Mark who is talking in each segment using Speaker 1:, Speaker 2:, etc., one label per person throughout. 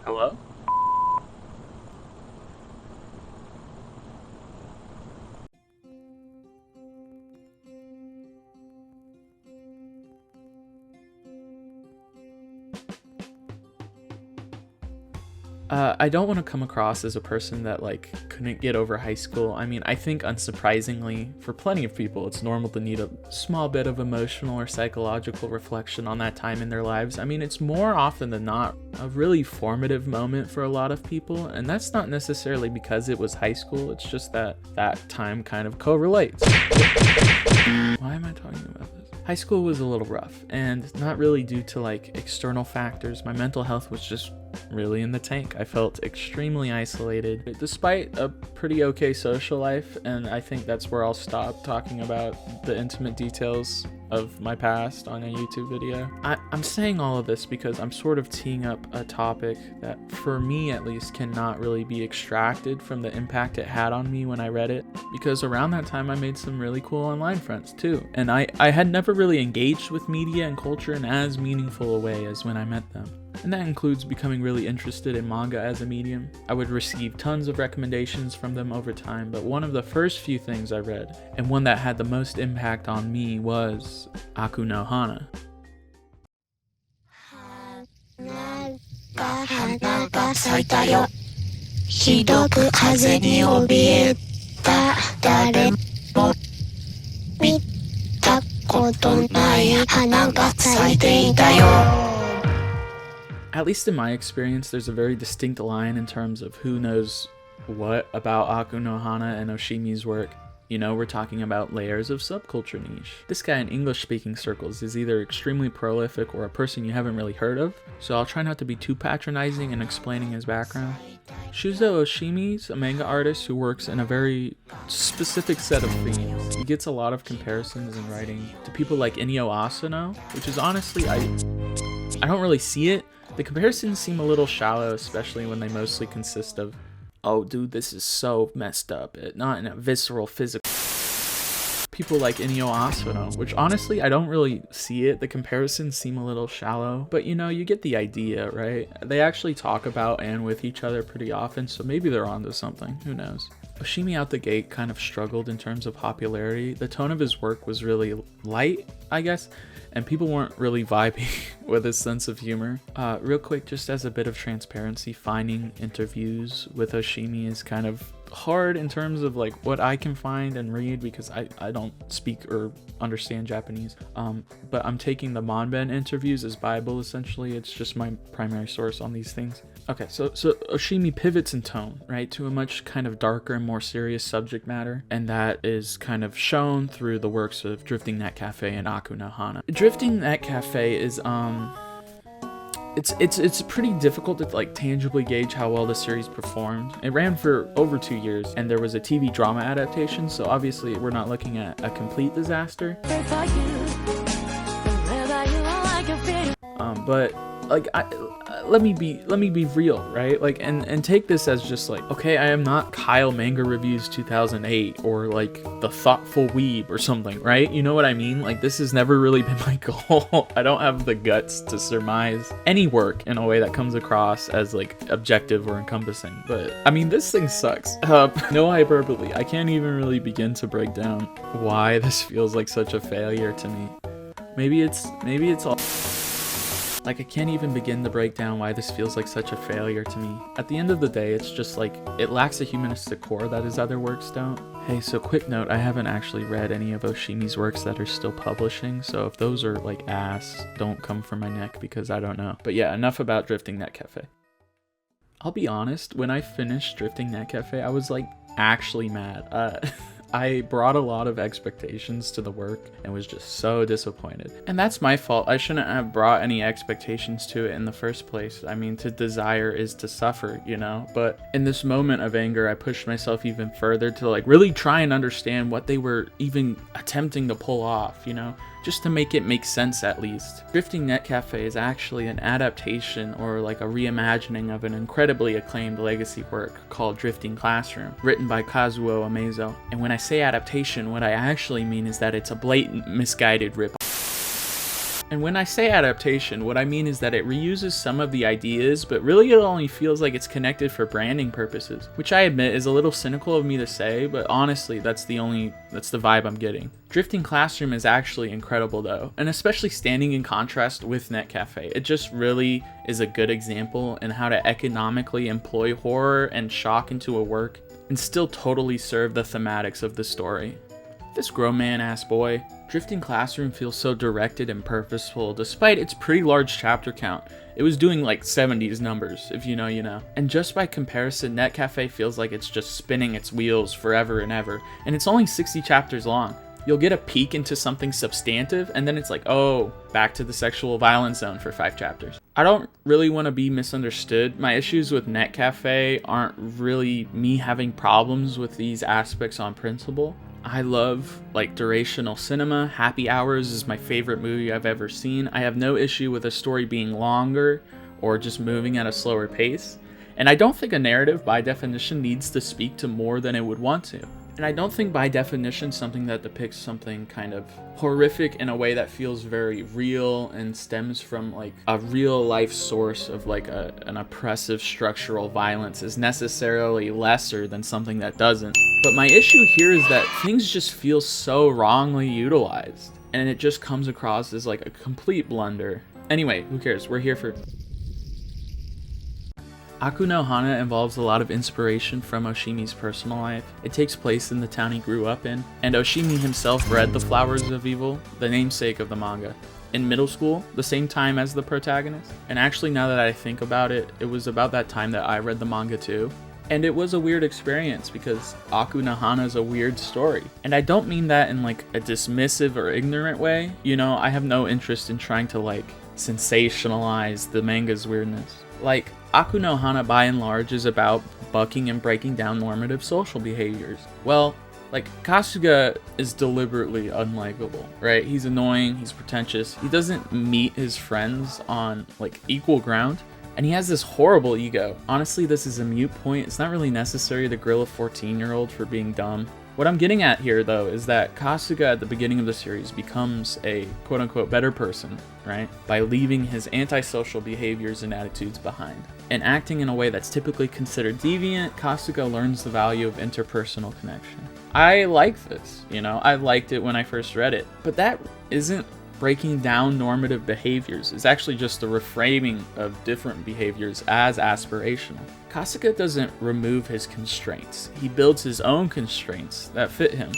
Speaker 1: Hello? I don't want to come across as a person that couldn't get over high school. I mean, I think unsurprisingly, for plenty of people, it's normal to need a small bit of emotional or psychological reflection on that time in their lives. I mean, it's more often than not a really formative moment for a lot of people, and that's not necessarily because it was high school, it's just that that time kind of correlates. Why am I talking about this? High school was a little rough, and not really due to external factors. My mental health was just really in the tank. I felt extremely isolated despite a pretty okay social life, and I think that's where I'll stop talking about the intimate details of my past on a YouTube video. I'm saying all of this because I'm sort of teeing up a topic that, for me at least, cannot really be extracted from the impact it had on me when I read it, because around that time I made some really cool online friends too, and I had never really engaged with media and culture in as meaningful a way as when I met them. And that includes becoming really interested in manga as a medium. I would receive tons of recommendations from them over time, but one of the first few things I read, and one that had the most impact on me, was Aku no Hana. At least in my experience, there's a very distinct line in terms of who knows what about Aku no Hana and Oshimi's work. You know, we're talking about layers of subculture niche. This guy in English-speaking circles is either extremely prolific or a person you haven't really heard of, so I'll try not to be too patronizing in explaining his background. Shuzo Oshimi's a manga artist who works in a very specific set of themes. He gets a lot of comparisons in writing to people like Inio Asano, which is honestly, I don't really see it. The comparisons seem a little shallow, especially when they mostly consist of, oh dude, this is so messed up, not in a visceral, physical. People like Inio Asano, which honestly, I don't really see it. The comparisons seem a little shallow, but you know, you get the idea, right? They actually talk about and with each other pretty often, so maybe they're onto something, who knows? Oshimi out the gate kind of struggled in terms of popularity. The tone of his work was really light, I guess, and people weren't really vibing with his sense of humor. Real quick, just as a bit of transparency, finding interviews with Oshimi is kind of hard in terms of what I can find and read, because I don't speak or understand Japanese. But I'm taking the Manben interviews as Bible, essentially. It's just my primary source on these things. Okay, so Oshimi pivots in tone, right, to a much kind of darker and more serious subject matter, and that is kind of shown through the works of Drifting Net Cafe and Aku no Hana. Drifting Net Cafe is it's pretty difficult to tangibly gauge how well the series performed. It ran for over 2 years, and there was a TV drama adaptation, so obviously we're not looking at a complete disaster. But let me be real, right? And take this as just okay, I am not Kyle Manga Reviews 2008 or the Thoughtful Weeb or something, right? You know what I mean? This has never really been my goal. I don't have the guts to surmise any work in a way that comes across as objective or encompassing. But I mean, this thing sucks. No hyperbole. I can't even really begin to break down why this feels like such a failure to me. Maybe it's all. I can't even begin to break down why this feels like such a failure to me. At the end of the day, it's just it lacks a humanistic core that his other works don't. Hey, so quick note, I haven't actually read any of Oshimi's works that are still publishing, so if those are ass, don't come for my neck, because I don't know. But yeah, enough about Drifting Net Cafe. I'll be honest, when I finished Drifting Net Cafe, I was actually mad. I brought a lot of expectations to the work and was just so disappointed. And that's my fault. I shouldn't have brought any expectations to it in the first place. I mean, to desire is to suffer, you know? But in this moment of anger, I pushed myself even further to really try and understand what they were even attempting to pull off, you know? Just to make it make sense at least. Drifting Net Cafe is actually an adaptation or a reimagining of an incredibly acclaimed legacy work called Drifting Classroom, written by Kazuo Umezo. And when I say adaptation, what I actually mean is that it's a blatant, misguided rip. And when I say adaptation, what I mean is that it reuses some of the ideas, but really it only feels like it's connected for branding purposes, which I admit is a little cynical of me to say, but honestly, that's the vibe I'm getting. Drifting Classroom is actually incredible though, and especially standing in contrast with Net Cafe. It just really is a good example in how to economically employ horror and shock into a work and still totally serve the thematics of the story. This grown man ass boy. Drifting Classroom feels so directed and purposeful despite its pretty large chapter count. It was doing like 70s numbers, if you know, you know. And just by comparison, Net Cafe feels like it's just spinning its wheels forever and ever, and it's only 60 chapters long. You'll get a peek into something substantive, and then it's like, oh, back to the sexual violence zone for 5 chapters. I don't really want to be misunderstood. My issues with Net Cafe aren't really me having problems with these aspects on principle. I love like durational cinema. Happy Hours is my favorite movie I've ever seen. I have no issue with a story being longer or just moving at a slower pace. And I don't think a narrative by definition needs to speak to more than it would want to. And I don't think by definition something that depicts something kind of horrific in a way that feels very real and stems from like a real life source of like an oppressive structural violence is necessarily lesser than something that doesn't. But my issue here is that things just feel so wrongly utilized, and it just comes across as like a complete blunder. Anyway, who cares? We're here for... Aku no Hana involves a lot of inspiration from Oshimi's personal life. It takes place in the town he grew up in, and Oshimi himself read The Flowers of Evil, the namesake of the manga, in middle school, the same time as the protagonist. And actually, now that I think about it, it was about that time that I read the manga too. And it was a weird experience because Aku no Hana is a weird story. And I don't mean that in like a dismissive or ignorant way. You know, I have no interest in trying to like sensationalize the manga's weirdness. Like, Aku no Hana by and large is about bucking and breaking down normative social behaviors. Well, like, Kasuga is deliberately unlikable, right? He's annoying, he's pretentious, he doesn't meet his friends on, like, equal ground, and he has this horrible ego. Honestly, this is a moot point. It's not really necessary to grill a 14-year-old for being dumb. What I'm getting at here, though, is that Kasuga at the beginning of the series becomes a quote-unquote better person, right? By leaving his antisocial behaviors and attitudes behind. And acting in a way that's typically considered deviant, Kasuga learns the value of interpersonal connection. I like this, you know? I liked it when I first read it. But that isn't breaking down normative behaviors. It's actually just the reframing of different behaviors as aspirational. Kasuga doesn't remove his constraints. He builds his own constraints that fit him.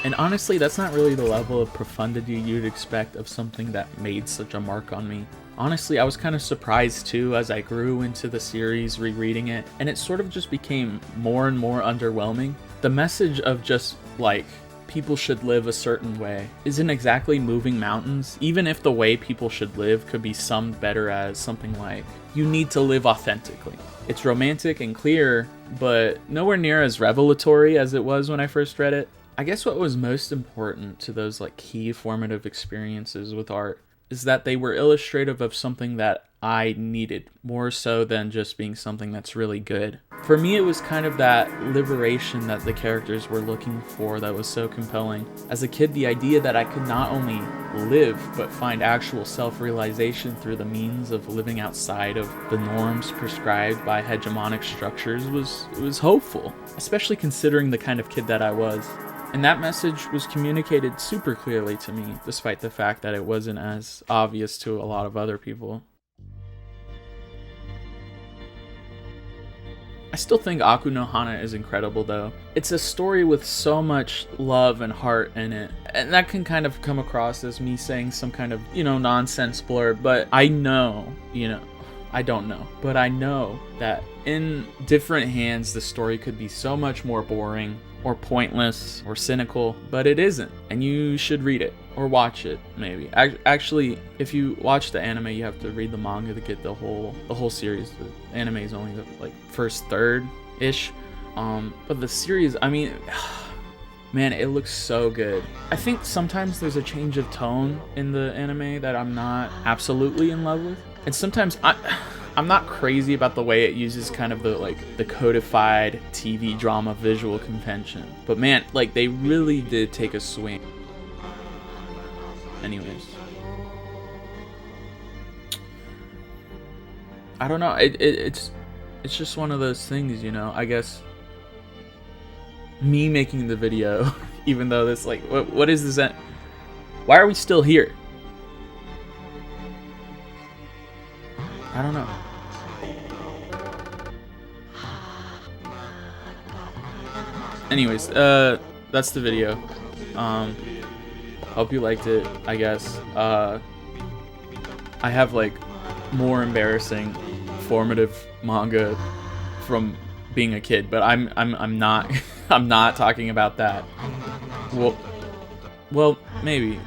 Speaker 1: And honestly, that's not really the level of profundity you'd expect of something that made such a mark on me. Honestly, I was kind of surprised too as I grew into the series rereading it, and it sort of just became more and more underwhelming. The message of just like, people should live a certain way isn't exactly moving mountains, even if the way people should live could be summed better as something like, you need to live authentically. It's romantic and clear, but nowhere near as revelatory as it was when I first read it. I guess what was most important to those like key formative experiences with art is that they were illustrative of something that I needed, more so than just being something that's really good. For me, it was kind of that liberation that the characters were looking for that was so compelling. As a kid, the idea that I could not only live, but find actual self-realization through the means of living outside of the norms prescribed by hegemonic structures was hopeful, especially considering the kind of kid that I was. And that message was communicated super clearly to me, despite the fact that it wasn't as obvious to a lot of other people. I still think Aku no Hana is incredible though. It's a story with so much love and heart in it. And that can kind of come across as me saying some kind of, nonsense blurb, but I know, I don't know. But I know that in different hands, the story could be so much more boring, or pointless, or cynical, but it isn't, and you should read it, or watch it, maybe. Actually, if you watch the anime, you have to read the manga to get the whole series. The anime is only the, first third-ish, but the series, I mean, man, it looks so good. I think sometimes there's a change of tone in the anime that I'm not absolutely in love with, and sometimes I'm not crazy about the way it uses kind of the codified TV drama visual convention. But man, they really did take a swing. Anyways, I don't know. It's just one of those things, you know. I guess me making the video, even though this, like, what is this? Why are we still here? I don't know. Anyways, that's the video. Hope you liked it, I guess. I have like more embarrassing formative manga from being a kid, but I'm not I'm not talking about that. Well, maybe.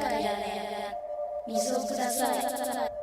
Speaker 2: いらねえ。水をください。